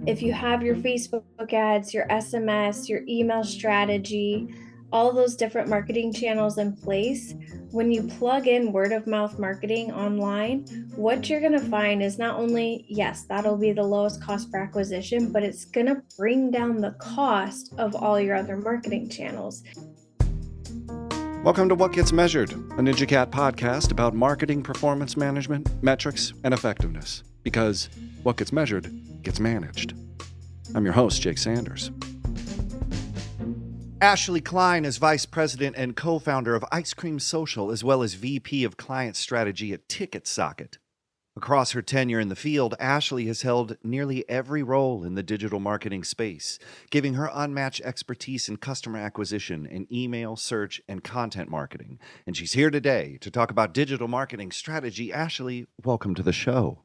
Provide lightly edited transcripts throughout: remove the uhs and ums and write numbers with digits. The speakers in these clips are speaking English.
if you have your Facebook ads, your SMS, your email strategy, all those different marketing channels in place, when you plug in word of mouth marketing online, what you're going to find is not only, yes, that'll be the lowest cost per acquisition, but it's going to bring down the cost of all your other marketing channels. Welcome to What Gets Measured, a Ninja Cat podcast about marketing performance management, metrics, and effectiveness. Because what gets measured gets managed. I'm your host, Jake Sanders. Ashley Cline is Vice President and co-founder of Ice Cream Social, as well as VP of Client Strategy at TicketSocket. Across her tenure in the field, Ashley has held nearly every role in the digital marketing space, giving her unmatched expertise in customer acquisition in email, search, and content marketing. And she's here today to talk about digital marketing strategy. Ashley, welcome to the show.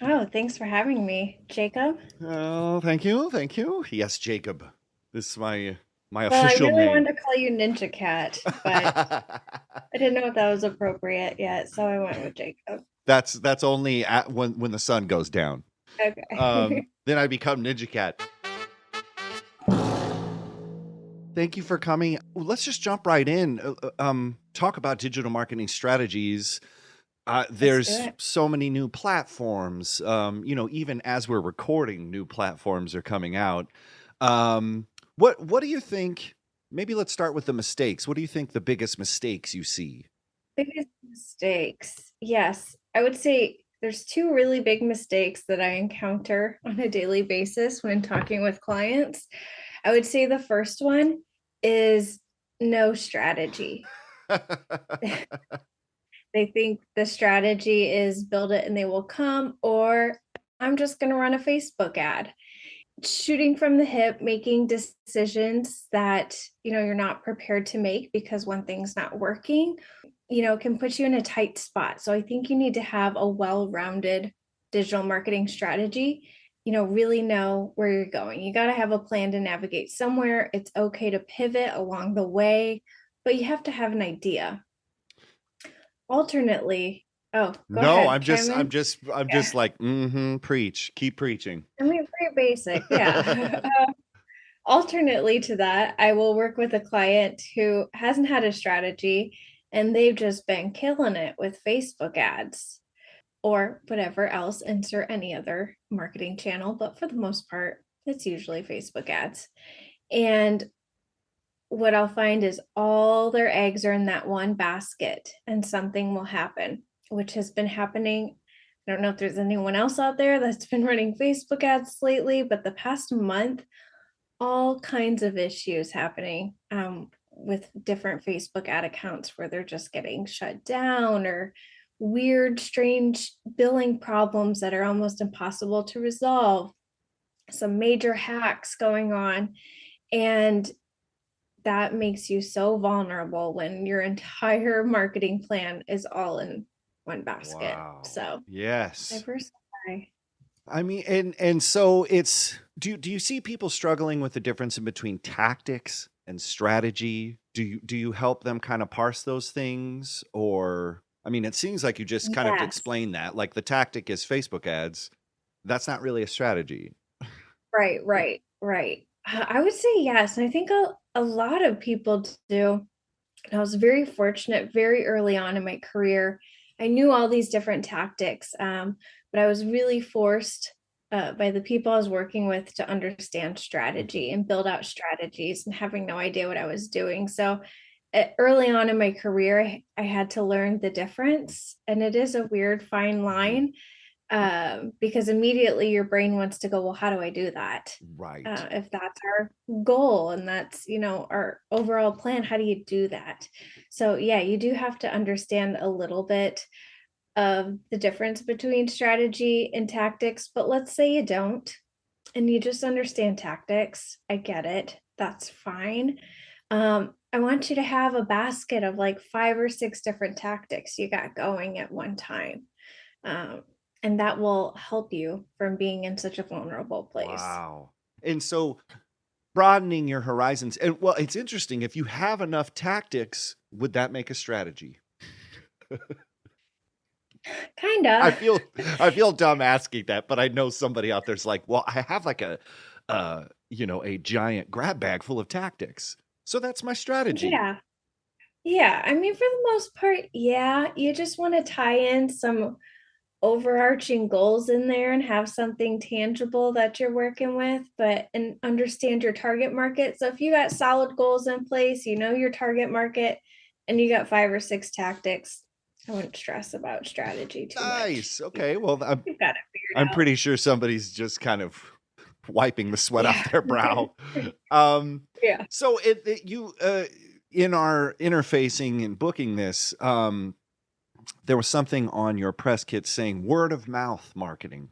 Oh, thanks for having me, Jacob. Oh, thank you. Thank you. Yes, Jacob. This is my Well, I official really name. wanted to call you Ninja Cat, but I didn't know if that was appropriate yet, so I went with Jacob. That's only when the sun goes down. Okay. Then I become Ninja Cat. Thank you for coming. Let's just jump right in. Talk about digital marketing strategies. There's so many new platforms. Even as we're recording, new platforms are coming out. What do you think? Maybe let's start with the mistakes. What do you think the biggest mistakes you see? Biggest mistakes. Yes, I would say there's two really big mistakes that I encounter on a daily basis when talking with clients. I would say the first one is no strategy. They think the strategy is build it and they will come, or I'm just going to run a Facebook ad. Shooting from the hip, making decisions that you're not prepared to make because one thing's not working, can put you in a tight spot. So I think you need to have a well-rounded digital marketing strategy. Really know where you're going. You got to have a plan to navigate somewhere. It's okay to pivot along the way, but you have to have an idea. Alternately, go No, ahead, I'm just like, preach, keep preaching. I mean, pretty basic, yeah. Alternately to that, I will work with a client who hasn't had a strategy and they've just been killing it with Facebook ads or whatever else, insert any other marketing channel. But for the most part, it's usually Facebook ads. And what I'll find is all their eggs are in that one basket and something will happen, which has been happening. I don't know if there's anyone else out there that's been running Facebook ads lately, but the past month, all kinds of issues happening with different Facebook ad accounts where they're just getting shut down or weird, strange billing problems that are almost impossible to resolve. Some major hacks going on. And that makes you so vulnerable when your entire marketing plan is all in one basket. Wow. So yes. Diversify. I mean, and so it's do you see people struggling with the difference in between tactics and strategy? Do you help them kind of parse those things? Or I mean, it seems like you just kind of Yes. explain that. Like the tactic is Facebook ads. That's not really a strategy. Right. I would say yes. And I think a lot of people do. And I was very fortunate very early on in my career. I knew all these different tactics, but I was really forced by the people I was working with to understand strategy and build out strategies and having no idea what I was doing. So early on in my career, I had to learn the difference. And it is a weird fine line because immediately your brain wants to go, well, how do I do that? Right. If that's our goal and that's, our overall plan, how do you do that? So yeah, you do have to understand a little bit of the difference between strategy and tactics, but let's say you don't, and you just understand tactics. I get it. That's fine. I want you to have a basket of like 5 or 6 different tactics you got going at one time. And that will help you from being in such a vulnerable place. Wow. And so broadening your horizons. And well, it's interesting. If you have enough tactics, would that make a strategy? I Kinda. feel I feel dumb asking that, but I know somebody out there's like, "Well, I have like a, a giant grab bag full of tactics. So that's my strategy." Yeah. Yeah, I mean, for the most part, yeah, you just wanna tie in some overarching goals in there and have something tangible that you're working with, but and understand your target market. So if you got solid goals in place, you know your target market, and you got 5 or 6 tactics, I wouldn't stress about strategy too much. Nice. Okay. Well, You've got it figured I'm out. pretty sure somebody's just kind of wiping the sweat off Yeah. their brow. Um, Yeah. so you in our interfacing and booking this, there was something on your press kit saying word of mouth marketing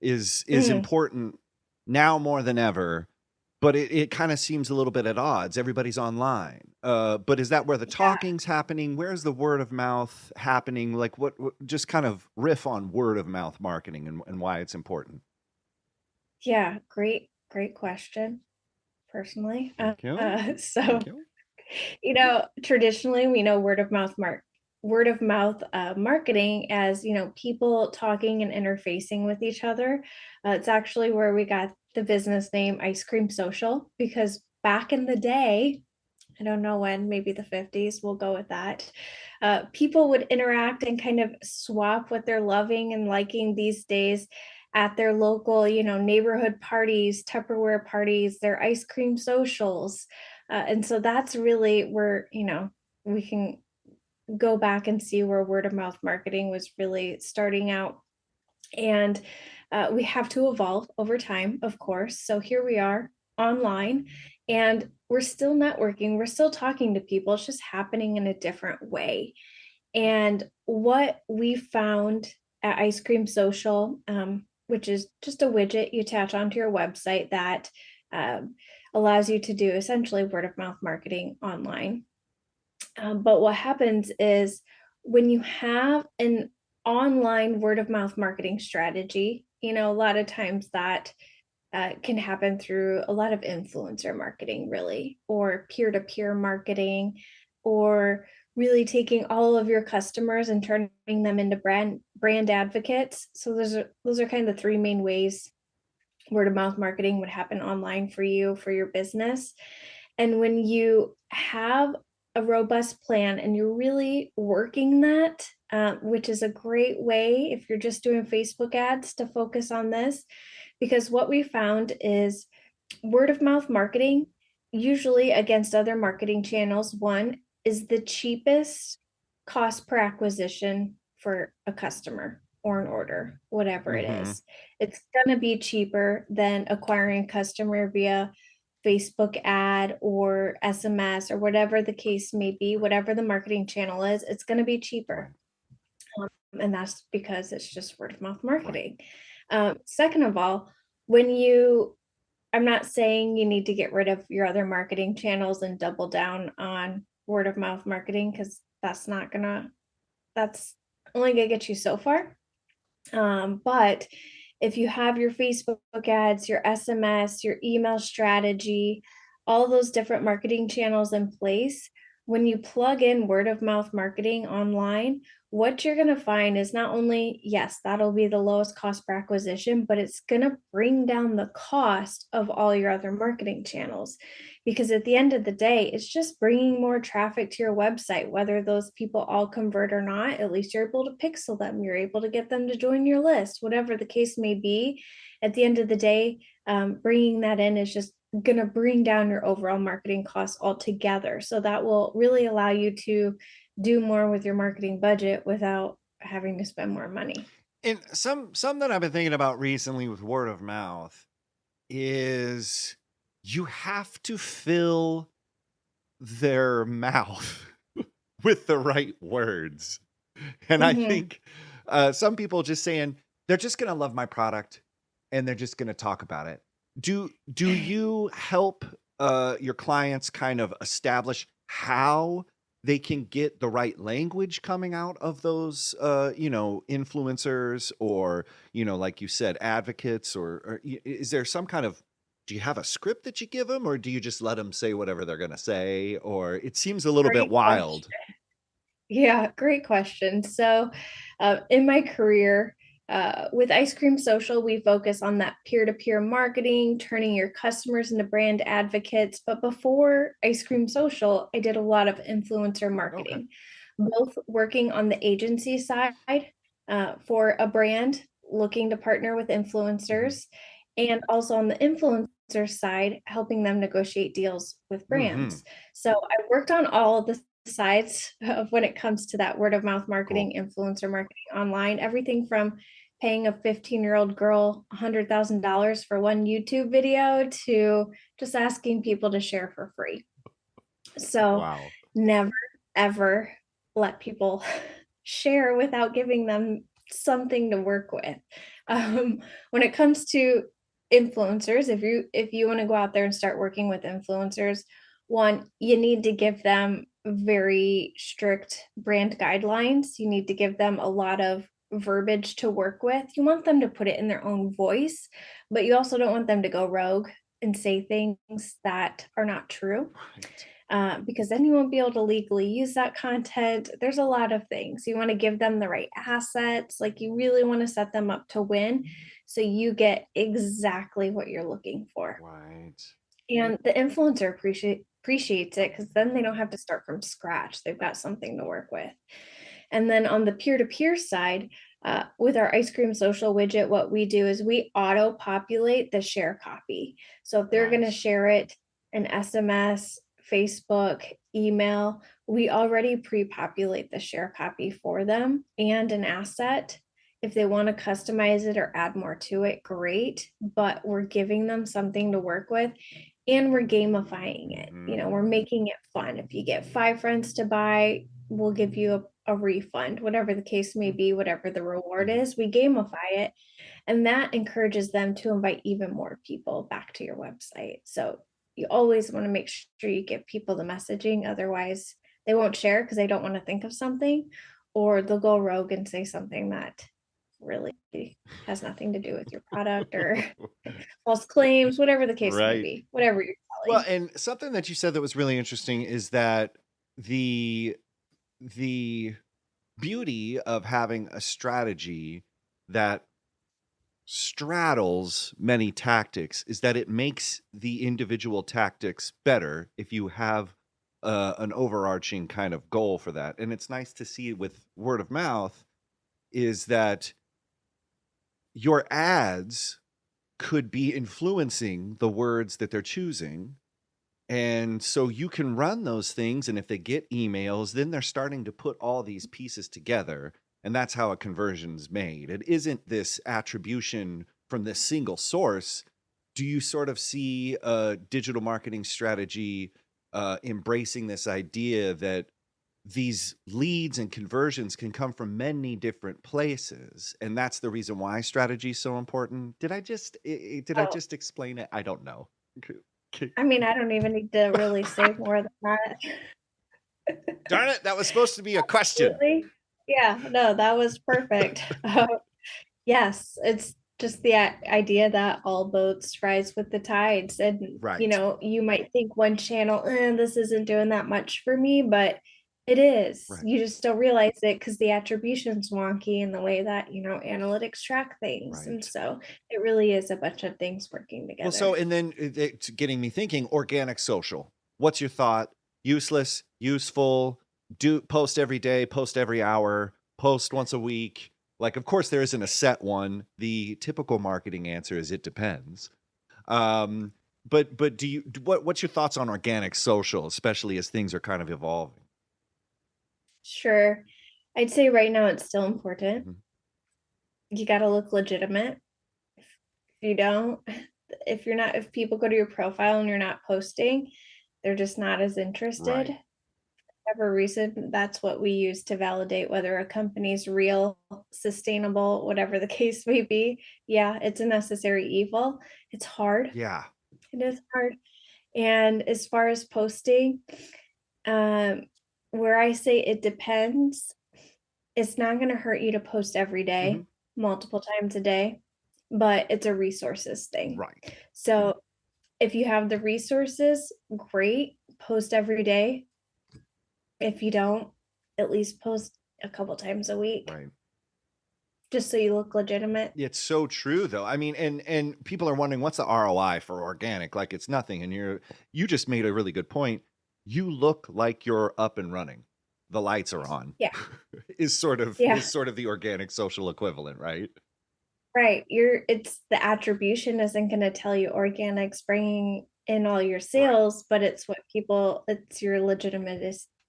is Mhm. important now more than ever, but it kind of seems a little bit at odds. Everybody's online. But is that where the Yeah. talking's happening? Where's the word of mouth happening? Like what just kind of riff on word of mouth marketing and why it's important. Yeah, great question, personally. Thank you. Thank So you. traditionally we know word of mouth marketing as, people talking and interfacing with each other. It's actually where we got the business name Ice Cream Social, because back in the day, I don't know when, maybe the 50s, we'll go with that. People would interact and kind of swap what they're loving and liking these days at their local, neighborhood parties, Tupperware parties, their ice cream socials. And so that's really where, we can go back and see where word of mouth marketing was really starting out. And we have to evolve over time, of course. So here we are online, and we're still networking, we're still talking to people. It's just happening in a different way. And what we found at Ice Cream Social, which is just a widget you attach onto your website that um, allows you to do essentially word of mouth marketing online. But what happens is when you have an online word of mouth marketing strategy, a lot of times that can happen through a lot of influencer marketing, really, or peer to peer marketing, or really taking all of your customers and turning them into brand advocates. So those are kind of the three main ways word of mouth marketing would happen online for you for your business. And when you have a robust plan and you're really working that, which is a great way if you're just doing Facebook ads to focus on this, because what we found is word of mouth marketing, usually against other marketing channels, one is the cheapest cost per acquisition for a customer or an order, whatever it Mm-hmm. is. It's going to be cheaper than acquiring a customer via Facebook ad or SMS or whatever the case may be, whatever the marketing channel is, it's going to be cheaper. Right. And that's because it's just word of mouth Right. marketing. Second of all, when you I'm not saying you need to get rid of your other marketing channels and double down on word of mouth marketing, because that's only gonna get you so far. But if you have your Facebook ads, your SMS, your email strategy, all those different marketing channels in place, when you plug in word of mouth marketing online, what you're going to find is not only, yes, that'll be the lowest cost per acquisition, but it's going to bring down the cost of all your other marketing channels. Because at the end of the day, it's just bringing more traffic to your website, whether those people all convert or not. At least you're able to pixel them, you're able to get them to join your list, whatever the case may be. At the end of the day, bringing that in is just going to bring down your overall marketing costs altogether. So that will really allow you to do more with your marketing budget without having to spend more money. And some that I've been thinking about recently with word of mouth is you have to fill their mouth with the right words. And I Mhm. think some people just saying they're just going to love my product and they're just going to talk about it. Do you help your clients kind of establish how they can get the right language coming out of those influencers or like you said advocates or is there some kind of do you have a script that you give them or do you just let them say whatever they're going to say or it seems a little bit Great wild? question. Yeah, great question. So, in my career, with Ice Cream Social, we focus on that peer-to-peer marketing, turning your customers into brand advocates. But before Ice Cream Social, I did a lot of influencer Okay. marketing, both working on the agency side for a brand looking to partner with Hmm. influencers, and also on the influencer side, helping them negotiate deals with Hmm. brands. So I worked on all of the sides of when it comes to that word of mouth Cool. marketing, influencer marketing online, everything from paying a 15-year-old girl $100,000 for one YouTube video to just asking people to share for free. So Wow. never, ever let people share without giving them something to work with. When it comes to influencers, if you want to go out there and start working with influencers, one, you need to give them very strict brand guidelines. You need to give them a lot of verbiage to work with. You want them to put it in their own voice, but you also don't want them to go rogue and say things that are not true, Right. because then you won't be able to legally use that content. There's a lot of things. You want to give them the right assets. Like you really want to set them up to win so you get exactly what you're looking for. Right. And the influencer appreciates it because then they don't have to start from scratch. They've got something to work with. And then on the peer-to-peer side, with our Ice Cream Social widget, what we do is we auto populate the share copy. So if they're going to Nice. share it in SMS, Facebook, email, we already pre-populate the share copy for them and an asset. If they want to customize it or add more to it, great. But we're giving them something to work with and we're gamifying it. Hmm. We're making it fun. If you get 5 friends to buy, we'll give you a refund, whatever the case may be, whatever the reward Hmm. is, we gamify it. And that encourages them to invite even more people back to your website. So you always want to make sure you give people the messaging. Otherwise, they won't share because they don't want to think of something, or they'll go rogue and say something that really has nothing to do with your product or false claims, whatever the case may Right. be, whatever you're Well, selling. and something that you said that was really interesting is that the the beauty of having a strategy that straddles many tactics is that it makes the individual tactics better if you have an overarching kind of goal for that. And it's nice to see with word of mouth is that your ads could be influencing the words that they're choosing. And so you can run those things. And if they get emails, then they're starting to put all these pieces together. And that's how a conversion is made. It isn't this attribution from this single source. Do you sort of see a digital marketing strategy embracing this idea that these leads and conversions can come from many different places, and that's the reason why strategy is so important? Did I Oh, just explain it? I don't know. I mean, I don't even need to really say more than that. Darn it, that was supposed to be a question. Absolutely. Yeah, no, that was perfect. Yes, it's just the idea that all boats rise with the tides. And, Right. you might think one channel, this isn't doing that much for me, but it is. Right. You just don't realize it because the attribution's wonky in the way that, analytics track things. And Right. so it really is a bunch of things working Well, so together. and then it's getting me thinking organic social. What's your thought? Useless, useful, do post every day, post every hour, post once a week. Like, of course, there isn't a set one. The typical marketing answer is it depends. Um, but what's your thoughts on organic social, especially as things are kind of evolving? Sure. I'd say right now it's still important. Mhm. You got to look legitimate. If you don't, if people go to your profile and you're not posting, they're just not as interested. Right. For whatever reason, that's what we use to validate whether a company's real, sustainable, whatever the case may be. Yeah, it's a necessary evil. It's hard. Yeah. It is hard. And as far as posting, um, where I say it depends, it's not going to hurt you to post every Hmm. day, multiple times a day, but it's a resources thing. Right. So if you have the resources, great, post every day. If you don't, at least post a couple times a week Right. just so you look legitimate. It's so true though. I mean, and people are wondering what's the ROI for organic? Like it's nothing. And you just made a really good point. You look like you're up and running. The lights are on. Yeah. is sort of Yeah. is sort of the organic social equivalent, right? Right. It's the attribution isn't going to tell you organic's bringing in all your Right. sales, but it's your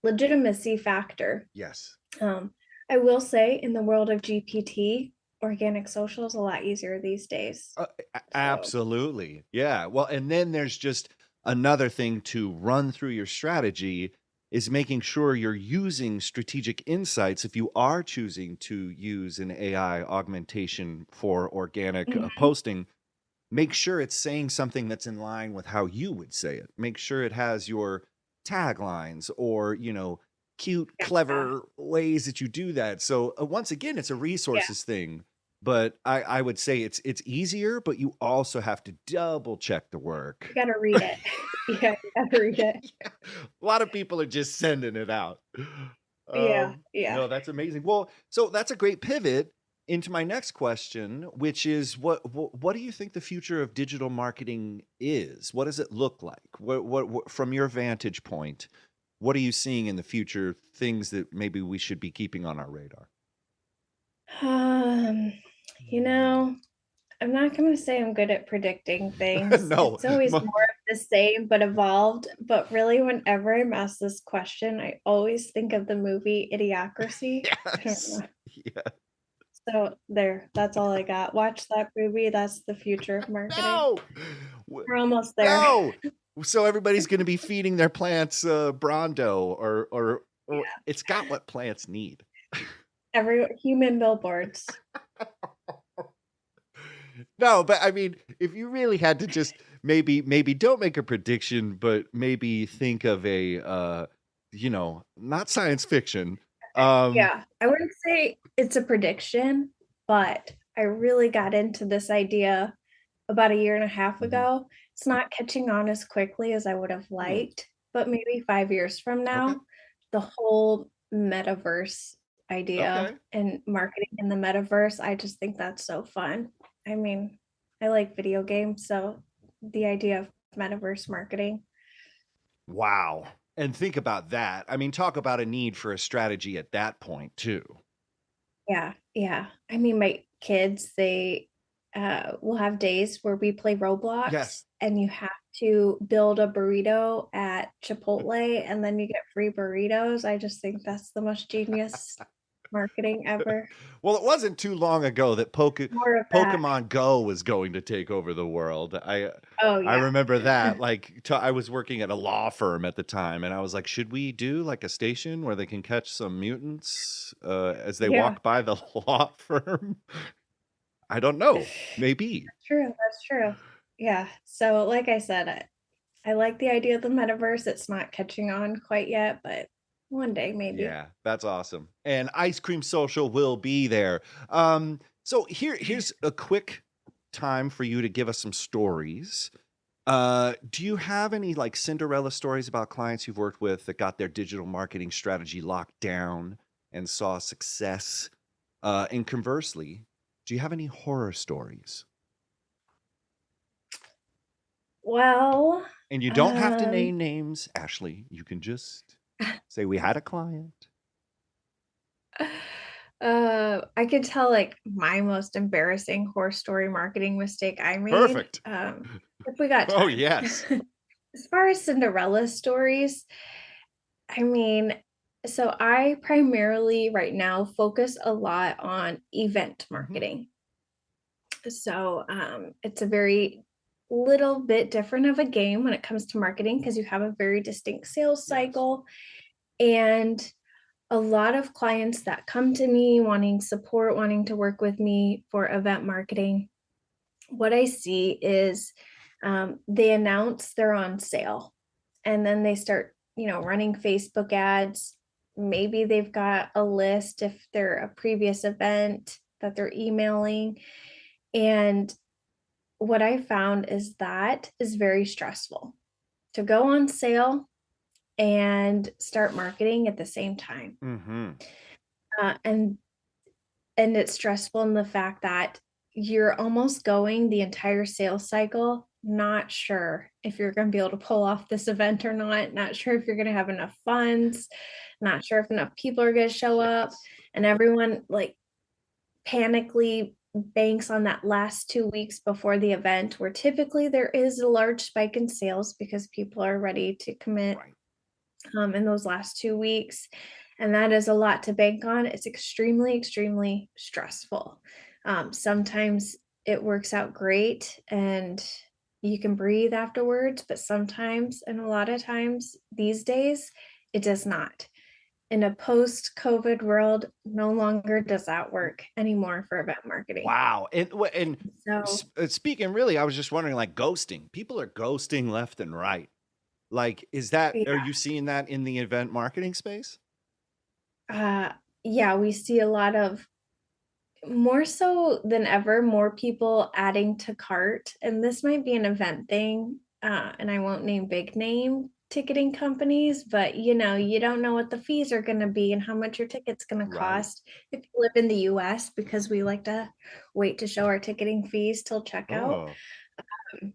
legitimacy factor. Yes. Um, I will say in the world of GPT, organic social is a lot easier these days. So, Absolutely. Yeah. Well, and then there's just another thing to run through your strategy is making sure you're using strategic insights if you are choosing to use an AI augmentation for organic mhm, posting. Make sure it's saying something that's in line with how you would say it. Make sure it has your taglines or, cute, yeah, clever ways that you do that. So once again, it's a yeah, resources thing. But I would say it's easier, but you also have to double check the work. you gotta read it. Yeah, you gotta read it. Yeah. A lot of people are just sending it out. Yeah, yeah. No, that's amazing. Well, so that's a great pivot into my next question, which is what do you think the future of digital marketing is? What does it look like? What from your vantage point, what are you seeing in the future? Things that maybe we should be keeping on our radar. Um, you know, I'm not gonna say I'm good at predicting things. No. It's always more of the same, but evolved. But really, whenever I'm asked this question, I always think of the movie Idiocracy. I don't Yes. know. Yeah. So there, that's all I got. Watch that movie. That's the future of marketing. No. W- We're almost there. No. So everybody's going to be feeding their plants Brondo or it's got what plants need. Every human billboards. No, but I mean, if you really had to just maybe don't make a prediction, but maybe think of a not science fiction. Um Yeah, I wouldn't say it's a prediction, but I really got into this idea about a year and a half mhm. ago. It's not catching on as quickly as I would have Hmm, liked, but maybe 5 years from okay. now, the whole metaverse idea Okay. and marketing in the metaverse, I just think that's so fun. I mean, I like video games, so the idea of metaverse marketing. Wow. And think about that. I mean, talk about a need for a strategy at that point too. Yeah, yeah. I mean, my kids, they will have days where we play Roblox Yes. and you have to build a burrito at Chipotle and then you get free burritos. I just think that's the most genius marketing ever. Well, it wasn't too long ago that More of that. Pokemon Go was going to take over the world. Oh, I yeah. remember that. Like I was working at a law firm at the time, and I was like, "Should we do like a station where they can catch some mutants as they Yeah. walk by the law firm?" I don't know. Maybe. That's true. That's true. Yeah. So, like I said, I like the idea of the metaverse. It's not catching on quite yet, but one day maybe. Yeah, that's awesome. And Ice Cream Social will be there. So here's a quick time for you to give us some stories. Do you have any like Cinderella stories about clients you've worked with that got their digital marketing strategy locked down and saw success? And conversely, do you have any horror stories? Well, And you don't have to um, name names, Ashley. You can just say we had a client. I could tell like my most embarrassing horror story marketing mistake I made. Perfect. If we got Oh, time. yes. As far as Cinderella stories, I mean, so I primarily right now focus a lot on event Hmm. marketing. So it's a very little bit different of a game when it comes to marketing because you have a very distinct sales Yes. cycle and a lot of clients that come to me wanting support, wanting to work with me for event marketing, what I see is they announce they're on sale and then they start, running Facebook ads. Maybe they've got a list if they're a previous event that they're emailing. And what I found is that is very stressful to go on sale and start marketing at the same time. Mm-hmm. Uh, and and it's stressful in the fact that you're almost going the entire sales cycle not sure if you're going to be able to pull off this event or not sure if you're going to have enough funds, not sure if enough people are going to show up, Yes. and everyone like panically banks on that last 2 weeks before the event, where typically there is a large spike in sales because people are ready to commit Right. in those last 2 weeks. And that is a lot to bank on. It's extremely, extremely stressful. Sometimes it works out great and you can breathe afterwards, but sometimes, and a lot of times these days, it does not. In a post COVID world, no longer does that work anymore for event marketing. Wow. And So, speaking really, I was just wondering, like, ghosting. People are ghosting left and right. Like, is that, are yeah, you seeing that in the event marketing space? uh, yeah, we see a lot of more so than ever, more people adding to cart, and this might be an event thing, and I won't name big name ticketing companies, but you don't know what the fees are going to be and how much your ticket's going to Right. cost if you live in the US, because we like to wait to show our ticketing fees till checkout. Oh,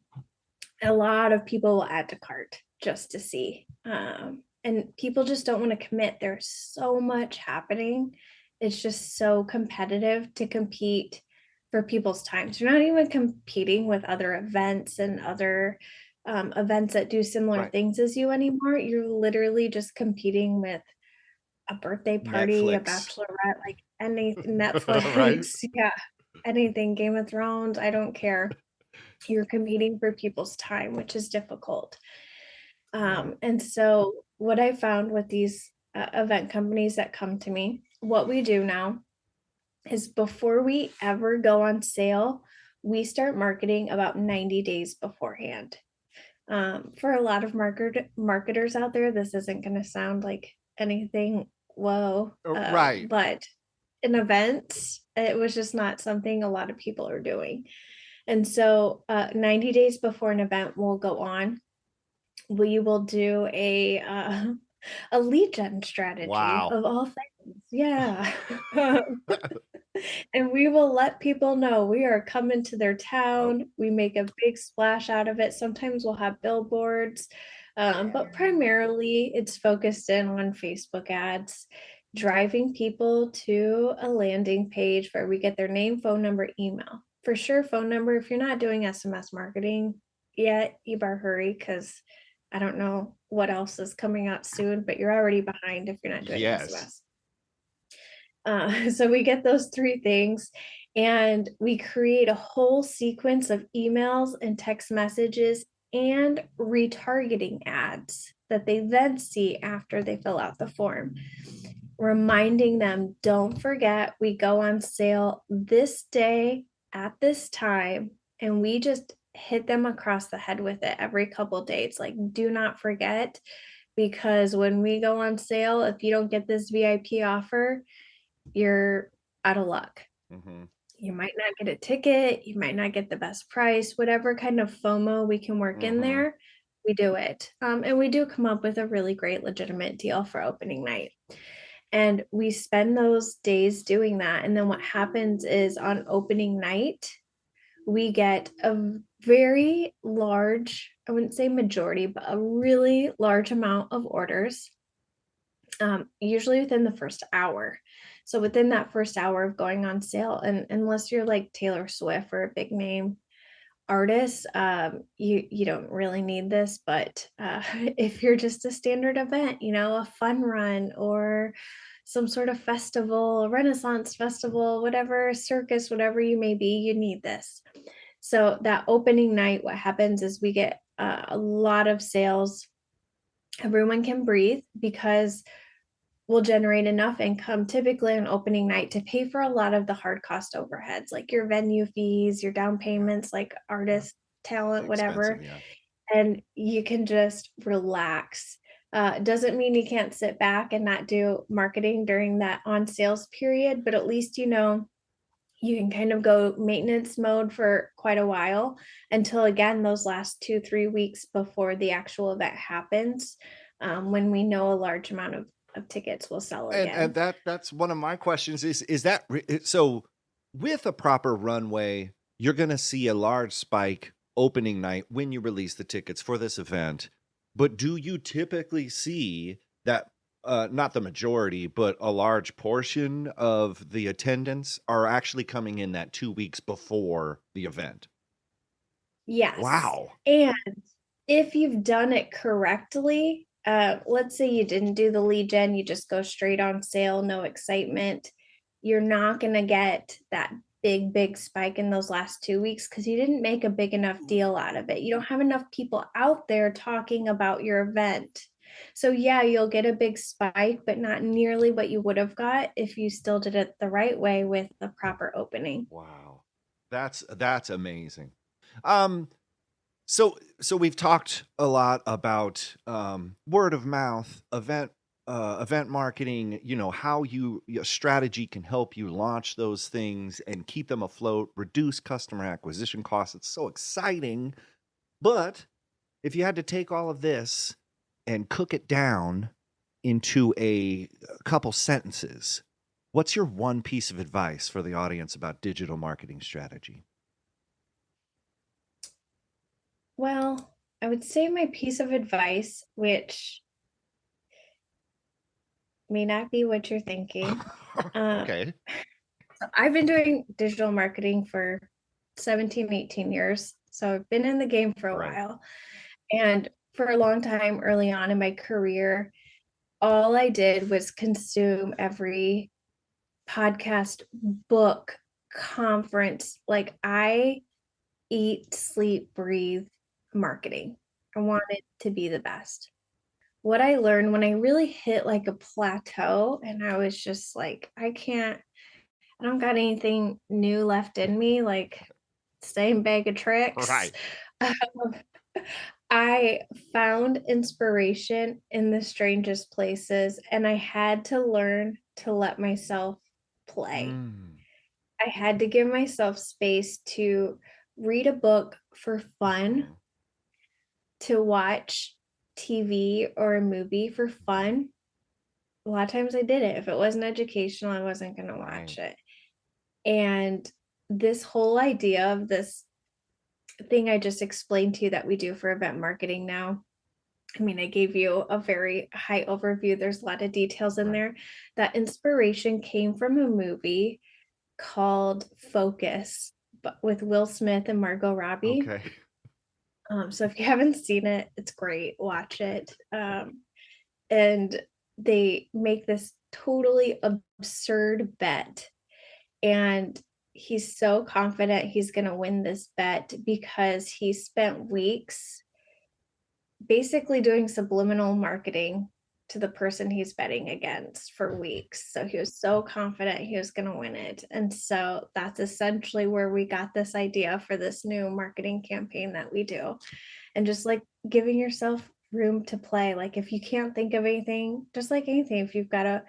A lot of people will add to cart just to see. And people just don't want to commit. There's so much happening. It's just so competitive to compete for people's time. So you're not even competing with other events and other events that do similar right. things as you anymore. You're literally just competing with a birthday party, a Netflix. bachelorette, like any Right. Netflix, yeah, anything, Game of Thrones, I don't care. You're competing for people's time, which is difficult. Yeah. And so, what I found with these event companies that come to me, what we do now is before we ever go on sale, we start marketing about 90 days beforehand. For a lot of marketers out there, this isn't going to sound like anything whoa, Right. but in events, it was just not something a lot of people are doing. And so, 90 days before an event will go on, we will do a lead gen strategy Wow. of all things. Yeah. And we will let people know we are coming to their Oh, town. We make a big splash out of it. Sometimes we'll have billboards, but primarily it's focused in on Facebook ads, driving people to a landing page where we get their name, phone number, email. For sure, phone number. If you're not doing SMS marketing yet, you better hurry because I don't know what else is coming out soon, but you're already behind if you're not doing yes. SMS. So we get those three things and we create a whole sequence of emails and text messages and retargeting ads that they then see after they fill out the form, reminding them, don't forget, we go on sale this day at this time. And we just hit them across the head with it every couple days. Like, do not forget, because when we go on sale, if you don't get this VIP offer, you're out of luck. Hmm. You might not get a ticket, you might not get the best price, whatever kind of FOMO we can work in Hmm. there, we do it. And we do come up with a really great legitimate deal for opening night. And we spend those days doing that. And then what happens is on opening night, we get a very large, I wouldn't say majority, but a really large amount of orders, usually within the first hour. So within that first hour of going on sale, and unless you're like Taylor Swift or a big name artist, you don't really need this. But if you're just a standard event, a fun run or some sort of festival, Renaissance festival, whatever, circus, whatever you may be, you need this. So that opening night, what happens is we get a lot of sales. Everyone can breathe because will generate enough income typically on opening night to pay for a lot of the hard cost overheads, like your venue fees, your down Yeah. payments, like artist, talent, Expensive. whatever. Yeah. And you can just relax. Doesn't mean you can't sit back and not do marketing during that on sales period, but at least you can kind of go maintenance mode for quite a while until again those last 2 3 weeks before the actual event happens, when we know a large amount of tickets will sell And again. that's one of my questions is that so with a proper runway, you're going to see a large spike opening night when you release the tickets for this event. But do you typically see that not the majority, but a large portion of the attendants are actually coming in that 2 weeks before the event? Yes. Wow. And if you've done it correctly, let's say you didn't do the lead gen, you just go straight on sale, no excitement, you're not going to get that big spike in those last 2 weeks because you didn't make a big enough deal out of it. You don't have enough people out there talking about your event. So, yeah, you'll get a big spike, but not nearly what you would have got if you still did it the right way with the proper opening. Wow. That's amazing. Um so we've talked a lot about word of mouth, event marketing, how your strategy can help you launch those things and keep them afloat, reduce customer acquisition costs. It's so exciting. But if you had to take all of this and cook it down into a couple sentences, what's your one piece of advice for the audience about digital marketing strategy? Well, I would say my piece of advice, which may not be what you're thinking. Uh, Okay. I've been doing digital marketing for 17, 18 years. So I've been in the game for a Right. while. And for a long time early on in my career, all I did was consume every podcast, book, conference. Like I eat, sleep, breathe marketing. I wanted to be the best. What I learned when I really hit like a plateau and I was just like, I don't got anything new left in me, like same bag of tricks. Right. Um, I found inspiration in the strangest places, and I had to learn to let myself play. Mm. I had to give myself space to read a book for fun, Mhm. to watch TV or a movie for fun. A lot of times I did it. If it wasn't educational, I wasn't going to Right. watch it. And this whole idea of this thing I just explained to you that we do for event marketing now. I mean, I gave you a very high overview. There's a lot of details in Right. there. That inspiration came from a movie called Focus, but with Will Smith and Margot Robbie. Okay. So if you haven't seen it, it's great. Watch it. And they make this totally absurd bet, and he's so confident he's going to win this bet because he spent weeks basically doing subliminal marketing to the person he's betting against for weeks. So he was so confident he was going to win it. And so that's essentially where we got this idea for this new marketing campaign that we do. And just like giving yourself room to play. Like if you can't think of anything, just like anything, if you've got a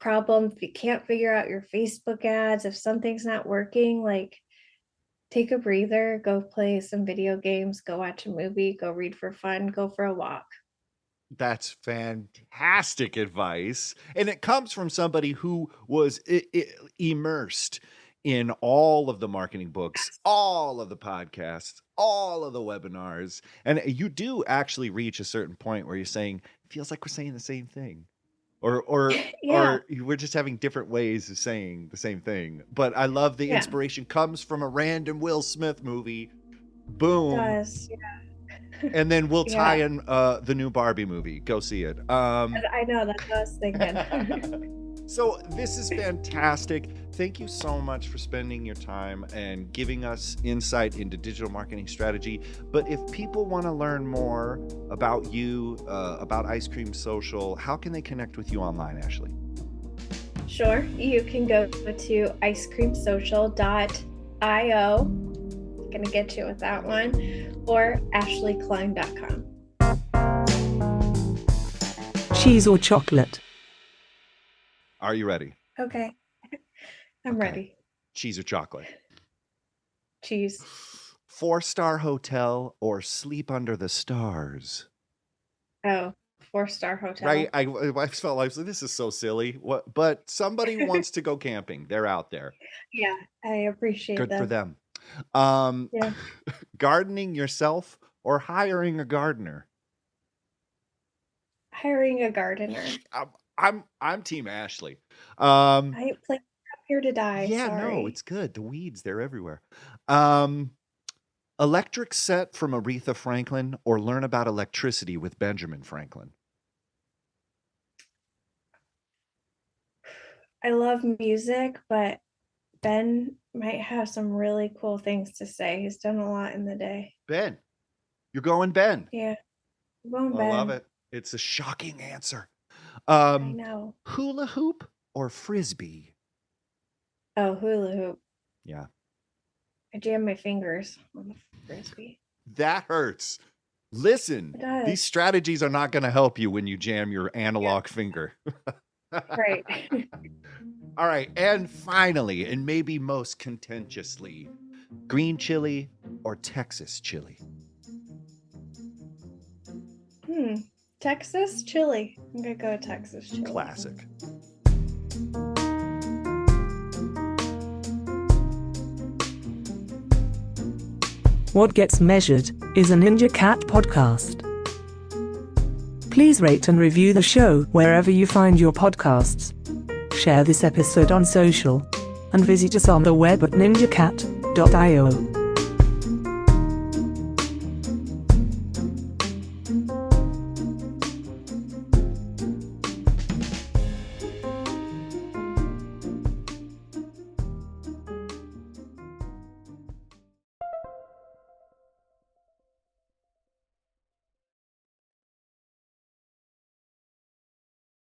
problem, if you can't figure out your Facebook ads, if something's not working, like take a breather, go play some video games, go watch a movie, go read for fun, go for a walk. That's fantastic advice. And it comes from somebody who was immersed in all of the marketing books, all of the podcasts, all of the webinars. And you do actually reach a certain point where you're saying, it feels like we're saying the same thing. Or or Yeah, or we're just having different ways of saying the same thing. But I love the yeah, inspiration comes from a random Will Smith movie. it Boom. does. Yeah. And then we'll tie Yeah, in the new Barbie movie. Go see it. I know that's what I was thinking. So this is fantastic. Thank you so much for spending your time and giving us insight into digital marketing strategy. But if people want to learn more about you, about Ice Cream Social, how can they connect with you online, Ashley? Sure, you can go to icecreamsocial.io. Gonna get you with that one, or ashleycline.com. Cheese or chocolate? Are you ready? Okay, I'm Okay. ready. Cheese or chocolate? Cheese. 4-star hotel or sleep under the stars? Oh, 4-star hotel. Right? I felt like this is so silly. What? But somebody wants to go camping. They're out there. Yeah, I appreciate Good for them. them. Um, Yeah. Gardening yourself or hiring a gardener? Hiring a gardener. I'm Team Ashley. Um, I'm here to die. yeah, Sorry. no, it's good. The weeds, they're everywhere. Um, Electric set from Aretha Franklin or learn about electricity with Benjamin Franklin? I love music, but Ben might have some really cool things to say. He's done a lot in the day. Ben. You're going Ben. Yeah. I'm going I Ben. love it. It's a shocking answer. I know. Hula hoop or frisbee? Oh, hula hoop. Yeah. I jam my fingers on the frisbee. That hurts. Listen, It does. these strategies are not going to help you when you jam your analog finger. Right. All right. And finally, and maybe most contentiously, green chili or Texas chili? Texas chili. I'm gonna go with Texas chili. Classic. What Gets Measured is a Ninja Cat podcast. Please rate and review the show wherever you find your podcasts. Share this episode on social and visit us on the web at ninjacat.io.